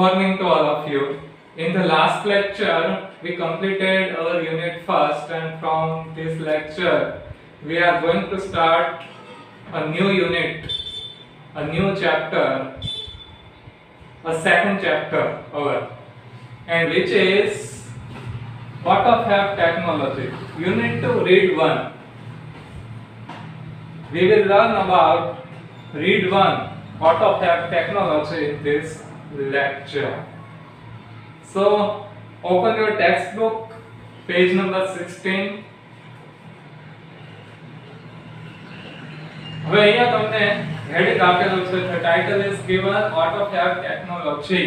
morning to all of you. In the last lecture, we completed our unit first, and from this lecture, we are going to start a new unit, a new chapter, a second chapter over, and which is what of have technology. Unit 2, read 1. We will learn about read 1, what of have technology in this lecture. So, open your textbook, page number 16. હવે અહીંયા તમને heading આપેલું છે, the title is given what of have technology.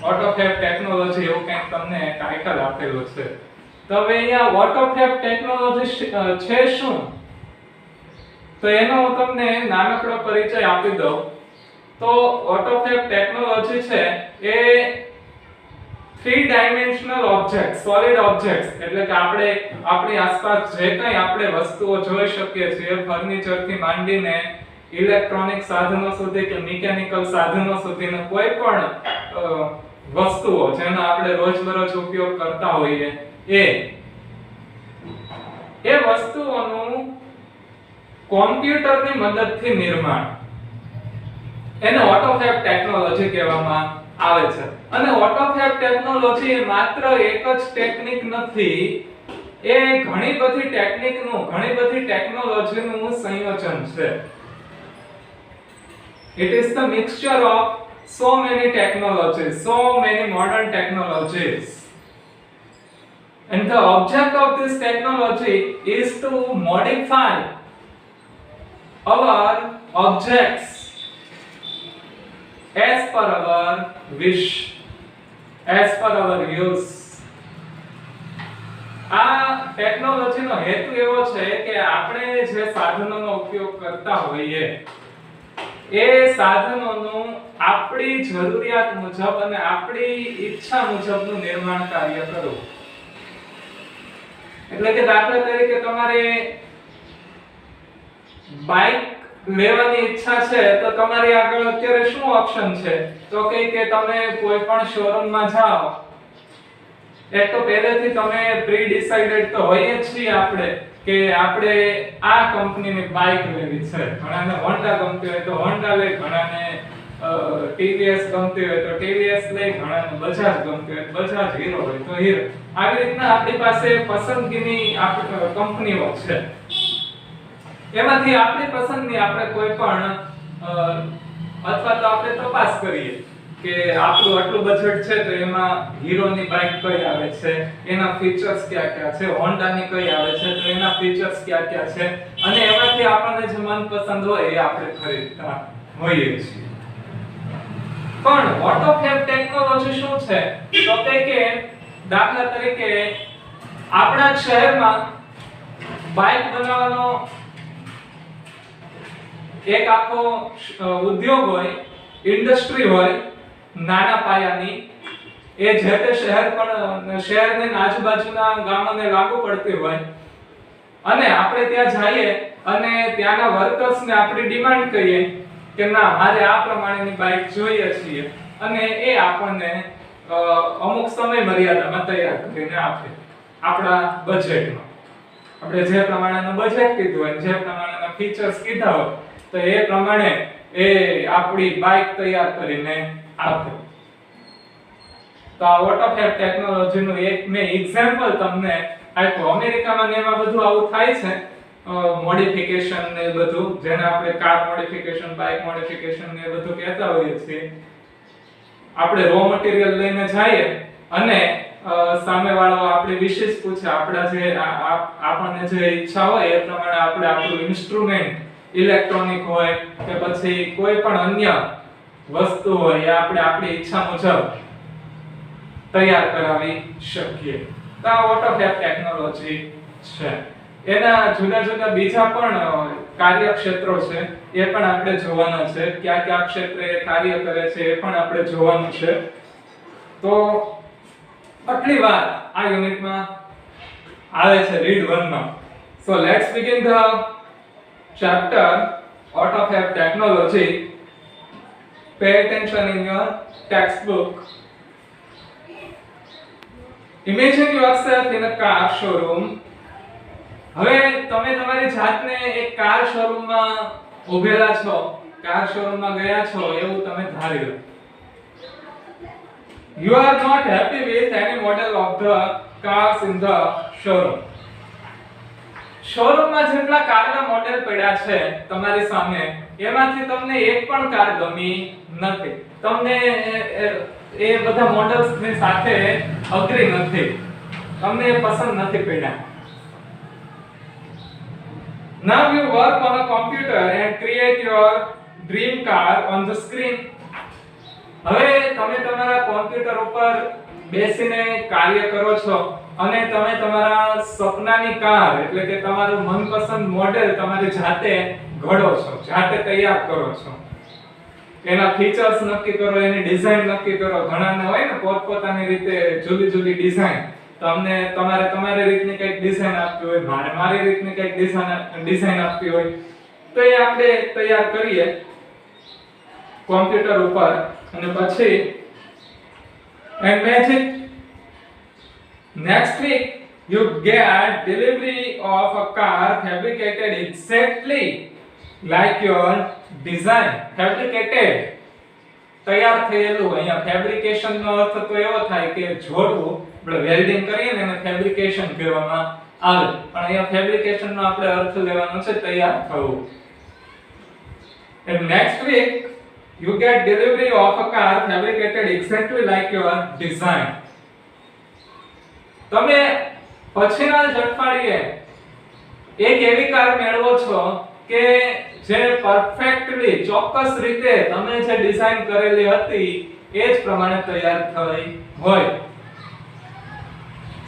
What of have technology એવું કંઈક તમને title આપેલું છે. તો હવે અહીંયા what of have technology છે શું? તો એનો હું તમને નાનકડો પરિચય આપી દઉં. તો what of have technology છે એ 3 dimensional objects, solid objects, એટલે કે આપણે આપણી આસપાસ જે કંઈ આપણે વસ્તુઓ જોઈ શકીએ છીએ, ફર્નિચર થી માંડીને ઇલેક્ટ્રોનિક સાધનો સુધી કે મિકેનિકલ સાધનો સુધીનો કોઈ પણ વસ્તુઓ જેનો આપણે રોજબરોજ ઉપયોગ કરતા હોઈએ એ વસ્તુઓનું કોમ્પ્યુટરની મદદથી નિર્માણ, એને ઓટોફેબ ટેકનોલોજી કહેવામાં આવે છે. અને ઓટોફેબ ટેકનોલોજી એ માત્ર એક જ ટેકનિક નથી, એ ઘણી બધી ટેકનિકનું, ઘણી બધી ટેકનોલોજીનું સંયોજન છે. It is the mixture of so many technologies, so many modern technologies. And the object of this technology is to modify our objects as per our wish, as per our use. આ ટેકનોલોજીનો હેતુ એવો છે કે આપણે જે સાધનોનો ઉપયોગ કરતા હોઈએ એ સાધનોનું આપણી જરૂરિયાત મુજબ અને આપણી ઈચ્છા મુજબનું નિર્માણ કાર્ય કરવું. એટલે કે દાખલા તરીકે તમારે બાઇક લેવાની ઈચ્છા છે તો તમારી આગળ અત્યારે શું ઓપ્શન છે? તો કે તમે કોઈ પણ શોરૂમમાં જાઓ, એક તો પહેલેથી તમે પ્રી ડિસાઇડેડ તો હોઈએ જ છીએ આપણે કે આપણે આ કંપનીની બાઇક લેવી છે. ઘણાને હોન્ડા ગમતી હોય તો હોન્ડા લે, ઘણાને ટીવીએસ ગમતી હોય તો ટીવીએસ લે, ઘણાને બજાજ ગમતી હોય તો બજાજ, હીરો હોય તો હીરો. આવી રીતના આપણી પાસે પસંદગીની કંપનીઓ છે. એમાંથી આપણી પસંદની આપણે કોઈ પણ અથવા તો આપણે તપાસ કરીએ કે આપણું આટલું બજેટ છે તો એમાં હીરોની બાઇક કઈ આવે છે, એના ફીચર્સ કયા કયા છે, હોન્ડાની કઈ આવે છે તો એના ફીચર્સ કયા કયા છે, અને એમાંથી આપણને જે મનપસંદ હોય એ આપણે ખરીદતા હોઈએ છીએ. પણ ઓટોફેબ ટેકનોલોજી શું છે? તો કે દાખલા તરીકે આપણા શહેરમાં બાઇક બનાવવાનો એક આખો ઉદ્યોગ હોય, ઇન્ડસ્ટ્રી હોય નાના પાયાની, એ જે તે શહેર પણ શહેરની આજુબાજુના ગામોને લાગુ પડતી હોય, અને આપણે ત્યાં જઈએ અને ત્યાંના વર્કર્સને આપણી ડિમાન્ડ કરીએ કે ના મારે આ પ્રમાણેની બાઇક જોઈએ છીએ, અને એ આપણને અમુક સમય મર્યાદામાં તૈયાર કરીને આપે આપણા બજેટમાં. આપણે જે પ્રમાણેનું બજેટ કીધું હોય, જે પ્રમાણેના ફીચર્સ કીધા હોય તો એ પ્રમાણે એ આપણી બાઇક તૈયાર કરીને આપે. તો આ ઓટોફેબ ટેકનોલોજીનું એક મેં એક્ઝામ્પલ તમને આપ્યું. અમેરિકામાં ને એમાં બધું આવું થાય છે, મોડિફિકેશન ને બધું, જેને આપણે કાર મોડિફિકેશન, બાઇક મોડિફિકેશન ને બધું કહેતા હોઈએ છીએ. આપણે રો મટીરીયલ લઈને જઈએ અને સામેવાળો આપણી વિશેષ પૂછે, આપણા જે આપણને જે ઈચ્છા હોય એ પ્રમાણે આપણે આપણું ઇન્સ્ટ્રુમેન્ટ, ઇલેક્ટ્રોનિક હોય કે પછી કોઈ પણ અન્ય વસ્તુ હોય એ આપણે આપણી ઈચ્છા મુજબ તૈયાર કરાવી શકીએ. તો આ ઓટોફેબ ટેકનોલોજી છે. એના જુદા જુદા બીજા પણ કાર્યક્ષેત્રો છે, એ પણ આપણે જોવાના છે. કયા કયા ક્ષેત્રે કાર્ય કરે છે એ પણ આપણે જોવાનું છે. તો આટલી વાત આ યુનિટમાં આવે છે રીડ 1 માં. So let's begin the chapter Autofab Technology. pay attention in your textbook. Imagine yourself in a car showroom. હવે તમે તમારી જાતને એક કાર શોરૂમમાં ઉભેલા છો, કાર શોરૂમમાં ગયા છો એવું તમે ધારી લો. You are not happy with any model of the cars in the showroom. શોરૂમમાં જેટલા કારના મોડેલ પડ્યા છે તમારી સામે, એમાંથી તમને એક પણ કાર ગમી નથી. તમને એ બધા મોડલ્સની સાથે અગ્રી નથી, તમને પસંદ નથી પડ્યા. Now you work on a computer and create your dream car on the screen. હવે તમે તમારા કોમ્પ્યુટર ઉપર બેસીને કાર્ય કરો છો અને તમે તમારા સપનાની કાર એટલે કે તમારું મનપસંદ મોડેલ તમારી જાતે ઘડો છો, જાતે તૈયાર કરો છો. એના ફીચર્સ નક્કી કરો, એની ડિઝાઇન નક્કી કરો. ઘણાને હોય ને પોતપોતાની રીતે જુદી જુદી ડિઝાઇન. તમને તમારી રીતની કંઈક ડિઝાઇન આપવી હોય, મારી રીતની કંઈક ડિઝાઇન આપવી હોય, તો એ આપણે તૈયાર કરીએ કોમ્પ્યુટર ઉપર. અને પછી and magic, next week you get delivery of a car fabricated exactly like your design. Fabricated, તૈયાર થયેલું. અહીંયા ફેબ્રિકેશન નો અર્થ તો એવો થાય કે જોડવું. આપણે વેલ્ડિંગ કરીએ ને એને ફેબ્રિકેશન કહેવામાં આવે, પણ અહીંયા ફેબ્રિકેશન નો આપણે અર્થ લેવાનો છે તૈયાર થવું. And next week you get delivery of a car fabricated exactly like your design. તમે પછીના જ અઠવાડિયે એક એવી કાર મેળવો છો કે જે પરફેક્ટલી ચોક્કસ રીતે તમે જે ડિઝાઇન કરેલી હતી એ જ પ્રમાણે તૈયાર થઈ હોય.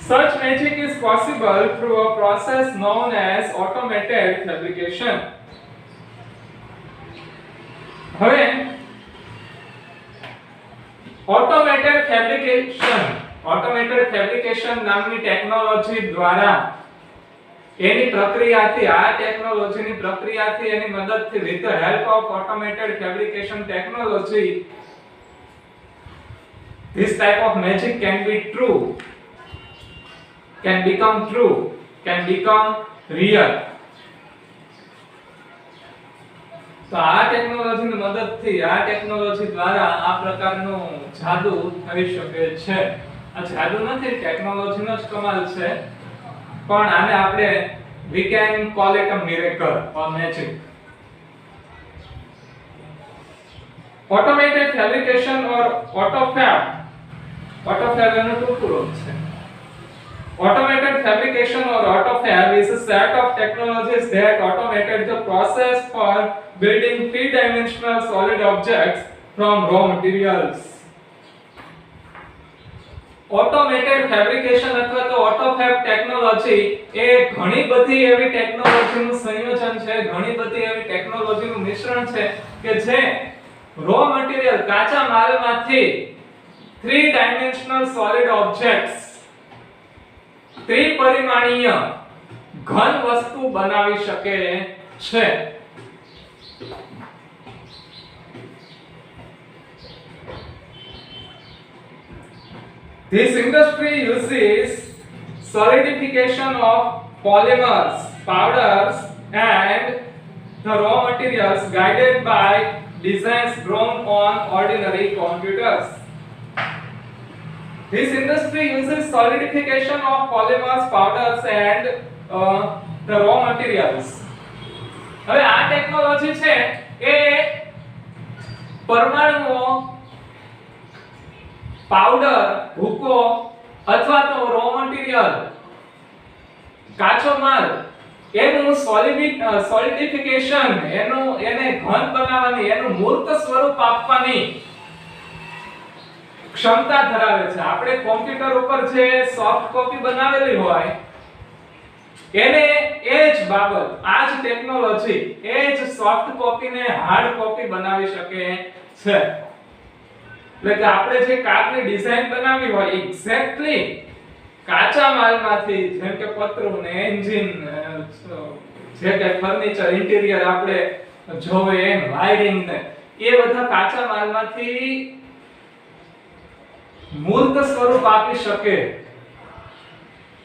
Such magic is possible through a process known as automated fabrication. હવે automated fabrication નામની ટેકનોલોજી દ્વારા એની પ્રક્રિયાથી, આ ટેકનોલોજીની પ્રક્રિયાથી, એની મદદથી, with the help of automated fabrication technology, this type of magic can be true, can become real. તો આ ટેકનોલોજીની મદદથી, આ ટેકનોલોજી દ્વારા આ પ્રકારનું જાદુ થઈ શકે છે. આ જાદુ નથી, ટેકનોલોજીનો જ કમાલ છે, પણ આને આપણે we can call it a miracle or magic. Automated fabrication or AutoFab એનું ટૂંકું રૂપ છે. Automated fabrication or AutoFab is a set of technologies that automated the process for building three-dimensional solid objects from raw materials. Automated fabrication અથવા તો AutoFab technology એ ઘણી બધી એવી ટેકનોલોજીનું સંયોજન છે, ઘણી બધી એવી ટેકનોલોજીનું મિશ્રણ છે કે જે રો મટીરીયલ, કાચા માલમાંથી three-dimensional solid objects, ત્રિપરિમાણીય ઘન વસ્તુ બનાવી શકે છે. This industry uses solidification of polymers, powders and the raw materials guided by designs drawn on ordinary computers. This industry uses solidification of polymers, powders and the raw materials. હવે આ technology છે એ પરમાણુઓ, પાવડર, ભૂકો અથવા તો row material, કાચો માલ, એનું સોલિડિફિકેશન, એને ઘન બનાવવાની, એનું મૂર્ત સ્વરૂપ આપવાની ક્ષમતા ધરાવે છે. આપણે કોમ્પ્યુટર ઉપર જે સોફ્ટ કોપી બનાવેલી હોય એને એ જ બાબત, આ જ ટેકનોલોજી એ જ સોફ્ટ કોપીને હાર્ડ કોપી બનાવી શકે છે. એટલે કે આપણે જે કારની ડિઝાઇન બનાવી હોય એક્ઝેક્ટલી કાચા માલમાંથી, જેમ કે પતરું ને એન્જિન, જે કે ફર્નિચર, ઇન્ટિરિયર આપણે જોવે, એમ વાયરિંગ ને એ બધા કાચા માલમાંથી મૂર્ત સ્વરૂપ આપી શકે,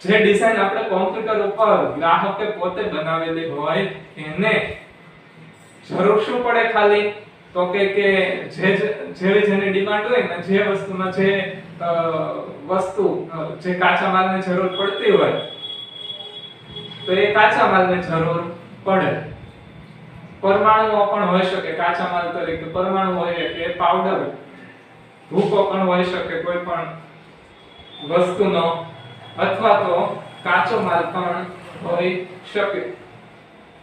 જે ડિઝાઇન આપણે કોમ્પ્યુટર ઉપર ગ્રાહકે પોતે બનાવેલી હોય એને જરૂર શું પડે ખાલી તો કે જેવી જેની ડિમાન્ડ હોય ને જે વસ્તુમાં જે વસ્તુ જે કાચા માલની જરૂર પડતી હોય તો એ કાચા માલની જરૂર પડે. પરમાણુઓ પણ હોઈ શકે કાચા માલ તરીકે, પરમાણુ હોય કે પાવડર ભૂકો પણ હોઈ શકે કોઈ પણ વસ્તુનો, અથવા તો કાચો માલ પણ હોઈ શકે.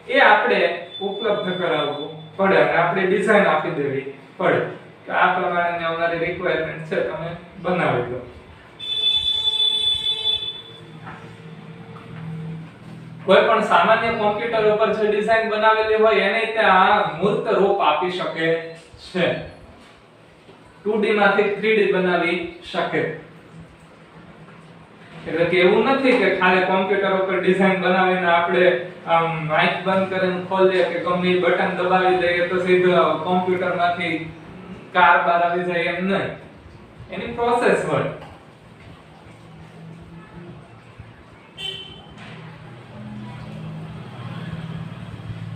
એ આપણે ઉપલબ્ધ કરાવવું પડે અને આપણે ડિઝાઇન આપી દેવી પડે કે આ પ્રમાણે અમારી રિક્વાયરમેન્ટ છે, તમે બનાવી દો. કોઈ પણ સામાન્ય કોમ્પ્યુટર ઉપર જે ડિઝાઇન બનાવેલી હોય એને ત્યાં મૂર્ત રૂપ આપી શકે છે, 2D માંથી 3D બનાવી શકે. એટલે કે એવું નથી કે ખાલી કોમ્પ્યુટર ઉપર ડિઝાઇન બનાવીને આપણે માઇક બંધ કરીને ખોલીએ કે ગમે બટન દબાવી દઈએ તો સીધો કોમ્પ્યુટરમાંથી કાર બહાર આવી જાય એમ નહીં. એની પ્રોસેસ હોય.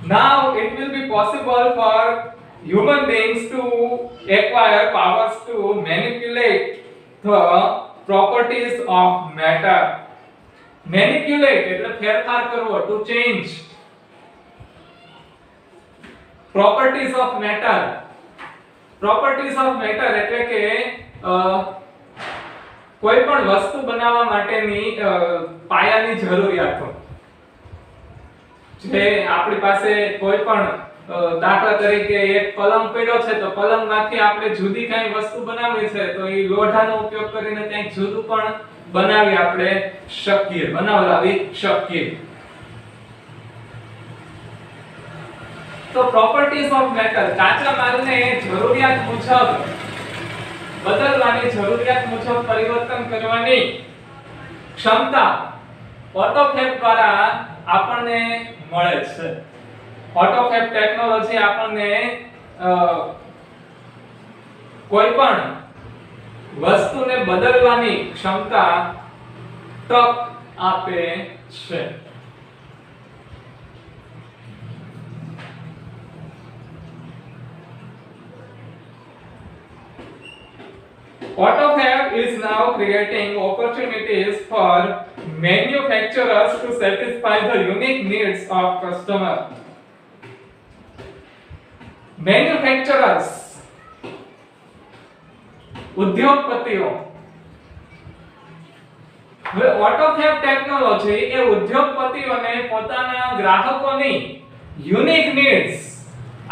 Now it will be possible for human beings to acquire powers to manipulate the properties of matter. Manipulate એટલે ફેરફાર કરવો, to change properties of matter. Properties of matter એટલે કે કોઈ પણ વસ્તુ બનાવવા માટેની પાયાની જરૂરિયાતો. જે આપણી પાસે કોઈ પણ દાખલા તરીકે એક પલંગ પડ્યો છે તો પલંગમાંથી આપણે જુદી કઈ વસ્તુ બનાવવી છે તો એ લોઢાનો ઉપયોગ કરીને કંઈક જુદું પણ બનાવી આપણે શકીએ, બનાવડાવી શકીએ. તો પ્રોપર્ટીઝ ઓફ મેટર, કાચા માલને જરૂરિયાત મુજબ બદલવાની, જરૂરિયાત મુજબ પરિવર્તન કરવાની ક્ષમતા ઓટોફેબ દ્વારા આપણને મળે છે. ઓટોફેબ ટેકનોલોજી આપણને કોઈ પણ વસ્તુને બદલવાની ક્ષમતા, તક આપે છે. AutoFab is now creating opportunities for manufacturers to satisfy the unique needs of customer. Manufacturers, ઉદ્યોગપતિઓ. હવે AutoFab ટેકનોલોજી એ ઉદ્યોગપતિઓને પોતાના ગ્રાહકોની યુનિક નીડ્સ,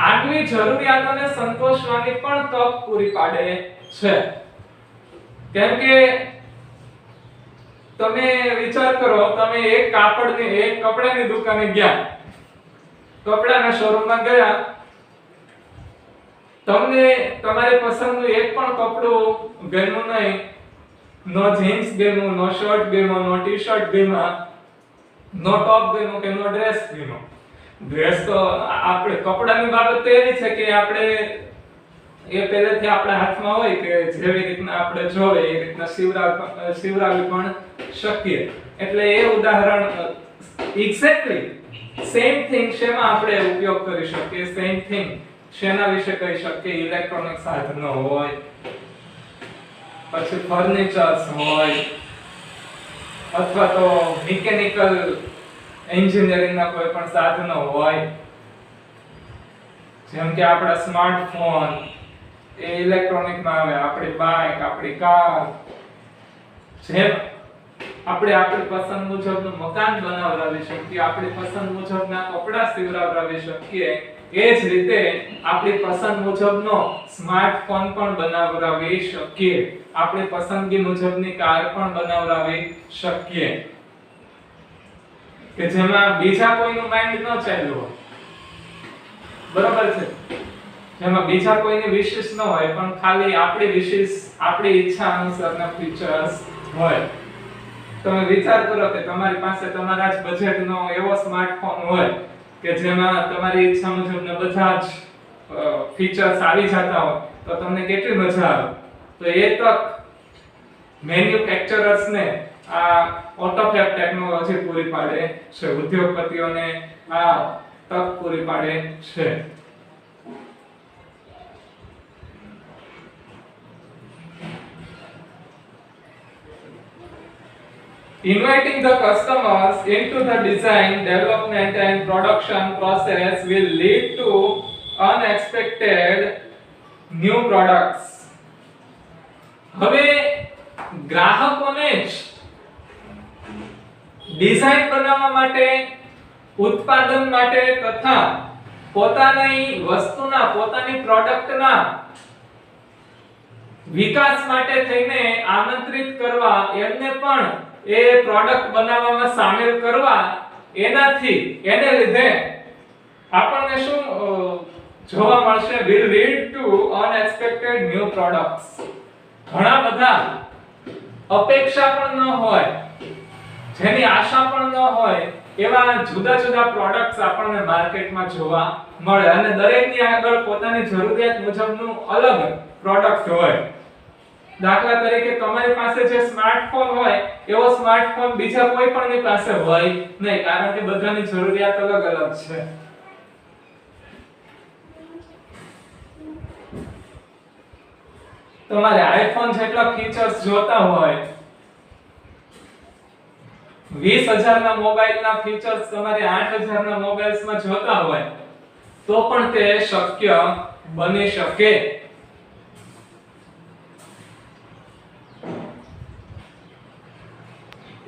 આગવી જરૂરિયાતોને સંતોષવાની પણ તક પૂરી પાડે છે. કેમ કે તમે વિચાર કરો, તમે એક કપડાની દુકાને ગયા, કપડાના શોરૂમમાં ગયા, તમને તમારી પસંદનું એક પણ કપડું ગમ્યું નહીં, નો જીન્સ ગમ્યું, નો શર્ટ ગમ્યો, નો ટી-શર્ટ ગમ્યા, નો ટોપ ગમ્યો કે નો ડ્રેસ ગમ્યો. ડ્રેસ તો આપણે કપડાની બાબત તો એવી છે કે આપણે એ પહેલેથી આપણા હાથમાં હોય કે જેવી રીતના આપણે જોવે એ રીતના સીવરાવી પણ શકીએ. એટલે એ ઉદાહરણ એક્ઝેક્ટલી સેમ થિંગ શેમાં આપણે ઉપયોગ કરી શકીએ, સેમ થિંગ શેના વિશે કહી શકીએ, ઇલેક્ટ્રોનિક સાધનો હોય, પછી ફર્નિચર્સ હોય, અથવા તો મિકેનિકલ એન્જિનિયરિંગના કોઈ પણ સાધનો હોય, જેમ કે આપણા સ્માર્ટફોન એ ઇલેક્ટ્રોનિકમાં આવે, આપણી બાઇક, આપણી કાર, જેમ આપણે આપણી પસંદ મુજબનું મકાન બનાવડાવી શકીએ, આપણી પસંદ મુજબના કપડા સીવડાવી શકીએ, એ જ રીતે આપણી પસંદ મુજબનો સ્માર્ટફોન પણ બનાવડાવી શકીએ, આપણી પસંદગી મુજબની કાર પણ બનાવડાવી શકીએ કે જેમાં બીજા કોઈનું માઇન્ડ ન ચાલ્યું હોય. બરાબર છે? જેમાં બીજા કોઈની વિશેષ ન હોય પણ ખાલી આપણી વિશેષ, આપણી ઈચ્છા અનુસારના ફીચર્સ હોય. તમે વિચાર કરો કે તમારી પાસે તમારા જ બજેટનો એવો સ્માર્ટફોન હોય કે જેમાં તમારી ઈચ્છા મુજબના બધા જ ફીચર્સ આવી જતા હોય તો તમને કેટલી મજા આવે. તો એ તક મેન્યુફેક્ચરર્સ ને આ ઓટોફેબ ટેકનોલોજી પૂરી પાડે છે, ઉદ્યોગપતિઓને આ તક પૂરી પાડે છે. Inviting the customers into the design, development and production process will lead to unexpected new products. હવે ગ્રાહકોને જ ડિઝાઇન બનાવવા માટે, ઉત્પાદન માટે તથા પોતાની વસ્તુના, પોતાની પ્રોડક્ટના વિકાસ માટે થઈને આમંત્રિત કરવા, એમને પણ એ પ્રોડક્ટ બનાવવામાં સામેલ કરવા, એને લીધે આપણને શું જોવા મળશે? will lead to unexpected new products. ઘણા બધા અપેક્ષા પણ ન હોય, જેની આશા પણ ન હોય એવા જુદા જુદા પ્રોડક્ટ્સ આપણને માર્કેટમાં જોવા મળે અને દરેકની આગળ પોતાની જરૂરિયાત મુજબનું અલગ પ્રોડક્ટ હોય. દાખલા તરીકે તમારી પાસે જે સ્માર્ટફોન હોય એવો સ્માર્ટફોન બીજા કોઈ પણની પાસે હોય નહીં, કારણ કે બધાની જરૂરિયાત અલગ અલગ છે. તમારે આઈફોન જેટલા ફીચર્સ જોતા હોય, 20,000 ના મોબાઈલના ફીચર્સ તમારે 8,000 ના મોબાઈલ્સમાં જોતા હોય તો પણ તે શક્ય બની શકે.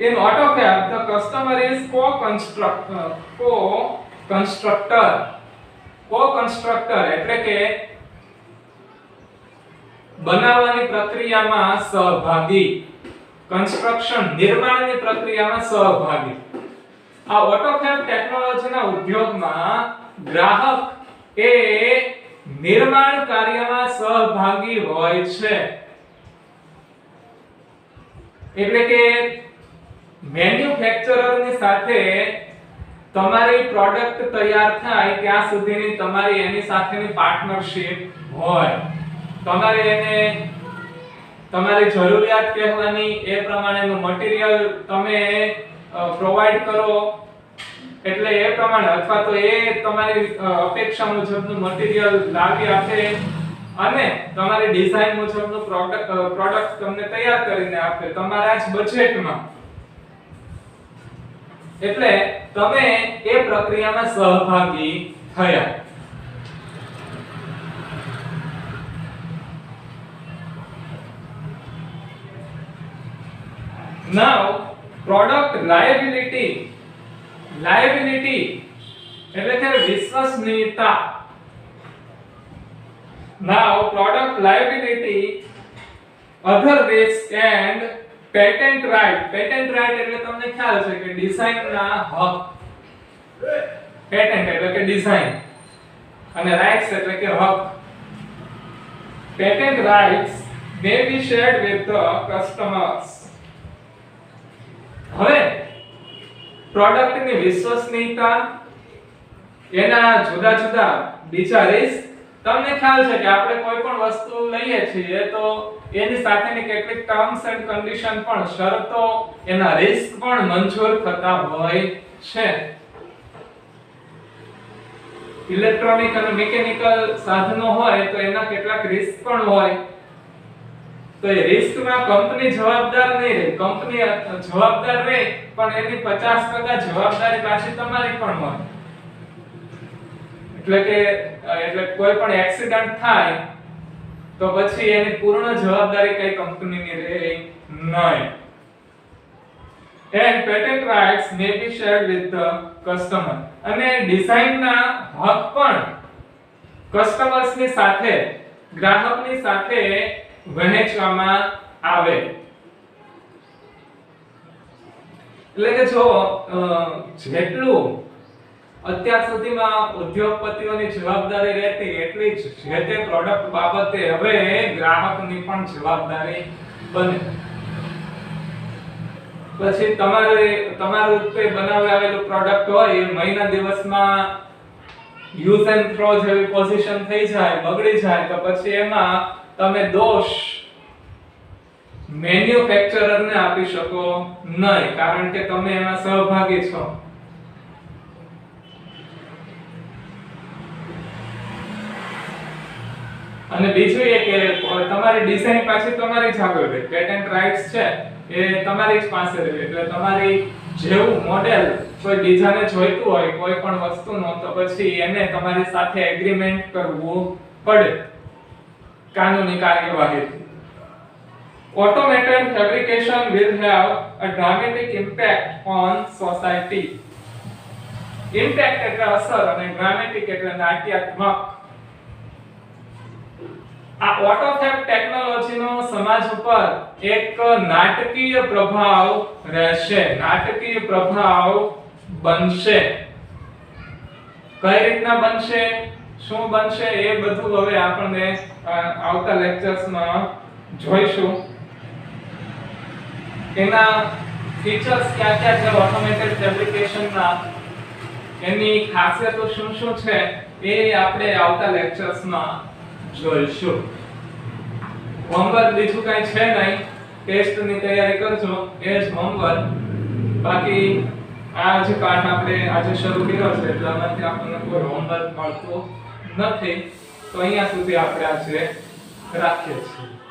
In AutoFab, the customer is co-constructor એટલે કે બનાવવાની પ્રક્રિયામાં સહભાગી, કન્સ્ટ્રક્શન નિર્માણની પ્રક્રિયામાં સહભાગી. આ AutoFab ટેકનોલોજીના ઉદ્યોગમાં ગ્રાહક એ નિર્માણ કાર્યમાં સહભાગી હોય છે. એટલે કે મેન્યુફેક્ચરરની સાથે તમારી પ્રોડક્ટ તૈયાર થાય ત્યાં સુધીની તમારી એની સાથેની પાર્ટનરશિપ હોય. તમારે એને તમારી જરૂરિયાત કહેવાની, એ પ્રમાણેનું મટીરીયલ તમે પ્રોવાઈડ કરો એટલે એ પ્રમાણે, અથવા તો એ તમારી અપેક્ષા મુજબનું મટીરીયલ લાવી આપે અને તમારી ડિઝાઇન મુજબનું પ્રોડક્ટ તમને તૈયાર કરીને આપે તમારા જ બજેટમાં. એટલે તમે એ પ્રક્રિયામાં સહભાગી થયા. Now product liability એટલે કે વિશ્વસનીયતા. Now product liability, other risk and patent right એટલે તમને ખ્યાલ છે કે ડિઝાઇનના હક. પેટન્ટ એટલે કે ડિઝાઇન અને રાઇટ્સ એટલે કે હક. Patent rights may be shared with the customers. હવે પ્રોડક્ટની વિશ્વસનીયતા, એના જુદા જુદા બીજા રિસ્ક. તમને ખ્યાલ છે કે આપણે કોઈ પણ વસ્તુ લઈએ છીએ તો એની સાથેની કેટલીક ટર્મ્સ એન્ડ કન્ડિશન પણ, શરતો, એના રિસ્ક પણ મંજૂર થતા હોય છે. ઇલેક્ટ્રોનિક અને મિકેનિકલ સાધનો હોય તો એના કેટલાક રિસ્ક પણ હોય. તો એ રિસ્કમાં કંપની જવાબદાર નહીં રહે, કંપની જવાબદાર રહે પણ એની 50% જવાબદારી પાછી તમારી પણ હોય. એટલે કોઈ પણ એક્સિડન્ટ થાય તો પછી એની પૂર્ણ જવાબદારી કઈ કંપનીની રહે નહીં. And patent rights may be shared with the customer. અને ડિઝાઇનના હક પણ કસ્ટમર્સની સાથે, ગ્રાહકની સાથે વહેંચવામાં આવે. એટલે કે જો જેટલું અત્યાર સુધીમાં ઉદ્યોગપતિઓની જવાબદારી રહેતી એટલી જ જે તે પ્રોડક્ટ બાબતે હવે ગ્રાહકની પણ જવાબદારી બને. પછી તમારું તે બનાવી આવેલું પ્રોડક્ટ હોય એ મહિના દિવસમાં યુઝ એન્ડ થ્રો જેવી પોઝિશન થઈ જાય, બગડી જાય, તો પછી એમાં તમે દોષ મેન્યુફેક્ચરરને આપી શકો નહીં, કારણ કે તમે એમાં સહભાગી છો. અને બીજું એ કે તમારી ડિઝાઇન પાછી તમારી જ આગળ રહે, પેટન્ટ રાઇટ્સ છે એ તમારી જ પાસે રહે, એટલે તમારી જેવું મોડેલ કોઈ બીજાને જોઈતું હોય કોઈ પણ વસ્તુનો, તો પછી એને તમારી સાથે એગ્રીમેન્ટ કરવું પડે કાનૂની કાર્યવાહીથી. Automated fabrication will have a dramatic impact on society. Impact એટલે અસર અને dramatic એટલે નાટ્યાત્મક. આ ઓટોફેબ ટેકનોલોજીનો સમાજ ઉપર એક નાટકીય પ્રભાવ રહેશે, નાટકીય પ્રભાવ બનશે. કઈ રીતના બનશે, શું બનશે, એ બધું હવે આપણે આવતા લેક્ચર્સમાં જોઈશું. એના ફીચર્સ ક્યાં ક્યાં છે ઓટોમેટેડ ફેબ્રિકેશનના, એની ખાસિયતો શું શું છે, એ આપણે આવતા લેક્ચર્સમાં જોઈશું. હોમવર્ક બીજું કઈ છે નહીં, ટેસ્ટની તૈયારી કરજો, એ જ હોમવર્ક. બાકી આ જે પાઠ આપણે આજે શરૂ કર્યો છે એટલામાંથી આપણને કોઈ હોમવર્ક મળતું નથી, તો અહીંયા સુધી આપણે આજે રાખીએ છીએ.